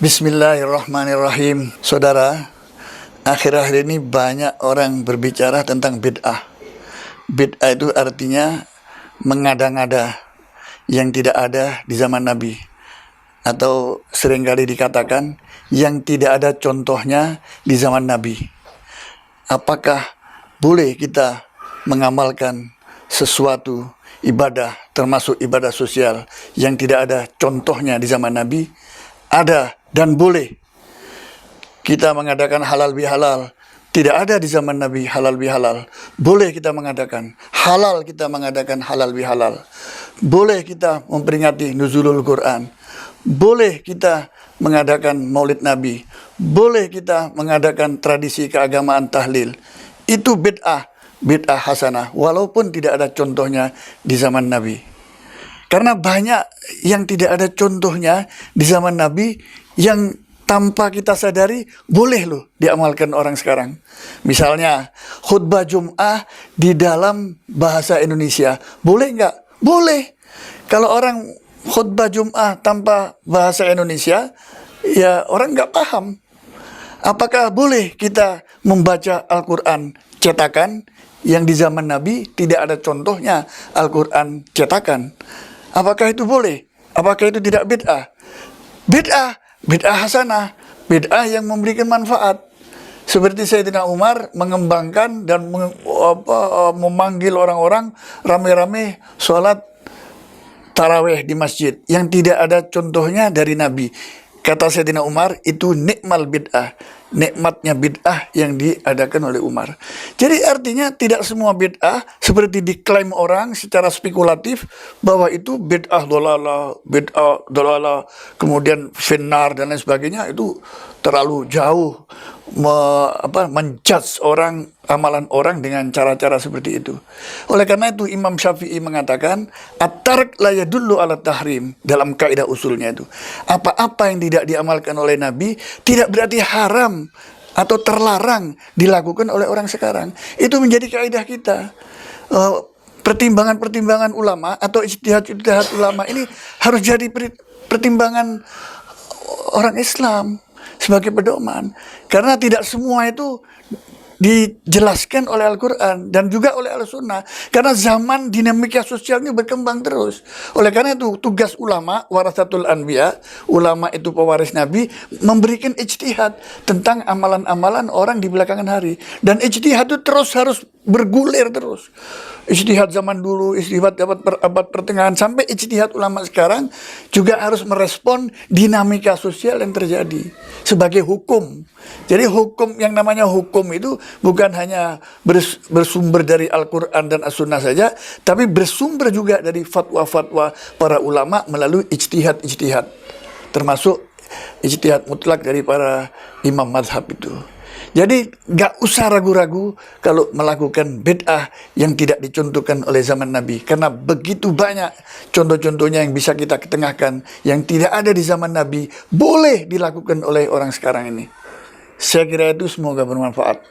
Bismillahirrahmanirrahim. Saudara, akhir-akhir ini banyak orang berbicara tentang bid'ah. Bid'ah itu artinya mengada-ngada yang tidak ada di zaman Nabi, atau seringkali dikatakan yang tidak ada contohnya di zaman Nabi. Apakah boleh kita mengamalkan sesuatu ibadah, termasuk ibadah sosial, yang tidak ada contohnya di zaman Nabi? Ada dan boleh. Kita mengadakan halal bihalal, tidak ada di zaman Nabi halal bihalal. Boleh kita mengadakan halal, kita mengadakan halal bihalal. Boleh kita memperingati nuzulul Quran. Boleh kita mengadakan maulid Nabi. Boleh kita mengadakan tradisi keagamaan tahlil. Itu bid'ah, bid'ah hasanah, walaupun tidak ada contohnya di zaman Nabi. Karena banyak yang tidak ada contohnya di zaman Nabi yang tanpa kita sadari boleh loh diamalkan orang sekarang. Misalnya khutbah Jum'ah di dalam bahasa Indonesia. Boleh nggak? Boleh. Kalau orang khutbah Jum'ah tanpa bahasa Indonesia, ya orang nggak paham. Apakah boleh kita membaca Al-Quran cetakan yang di zaman Nabi tidak ada contohnya Al-Quran cetakan? Apakah itu boleh? Apakah itu tidak bid'ah? Bid'ah, bid'ah hasanah, bid'ah yang memberikan manfaat. Seperti Sayyidina Umar mengembangkan dan memanggil orang-orang rame-rame sholat tarawih di masjid yang tidak ada contohnya dari Nabi. Kata Sayyidina Umar, itu nikmal bid'ah, nikmatnya bid'ah yang diadakan oleh Umar. Jadi artinya tidak semua bid'ah seperti diklaim orang secara spekulatif bahwa itu bid'ah dolalah, kemudian finnar dan lain sebagainya, itu terlalu jauh menjudge orang, amalan orang dengan cara-cara seperti itu. Oleh karena itu Imam Syafi'i mengatakan at-tark la yadullu ala tahrim, dalam kaidah usulnya itu. Apa-apa yang tidak diamalkan oleh Nabi tidak berarti haram atau terlarang dilakukan oleh orang sekarang. Itu menjadi kaidah kita. Pertimbangan-pertimbangan ulama atau ijtihad ulama ini harus jadi pertimbangan orang Islam sebagai pedoman, karena tidak semua itu dijelaskan oleh Al-Quran dan juga oleh Al-Sunnah, karena zaman dinamika sosial ini berkembang terus. Oleh karena itu tugas ulama, warasatul anbiya, ulama itu pewaris Nabi, memberikan ijtihad tentang amalan-amalan orang di belakangan hari. Dan ijtihad itu terus harus bergulir terus. Ijtihad zaman dulu, ijtihad abad pertengahan, sampai ijtihad ulama sekarang juga harus merespon dinamika sosial yang terjadi sebagai hukum. Jadi hukum, yang namanya hukum itu bukan hanya bersumber dari Al-Quran dan As-Sunnah saja, tapi bersumber juga dari fatwa-fatwa para ulama melalui ijtihad-ijtihad, termasuk ijtihad mutlak dari para imam mazhab itu. Jadi gak usah ragu-ragu kalau melakukan bid'ah yang tidak dicontohkan oleh zaman Nabi. Karena begitu banyak contoh-contohnya yang bisa kita ketengahkan yang tidak ada di zaman Nabi, boleh dilakukan oleh orang sekarang ini. Saya kira itu semoga bermanfaat.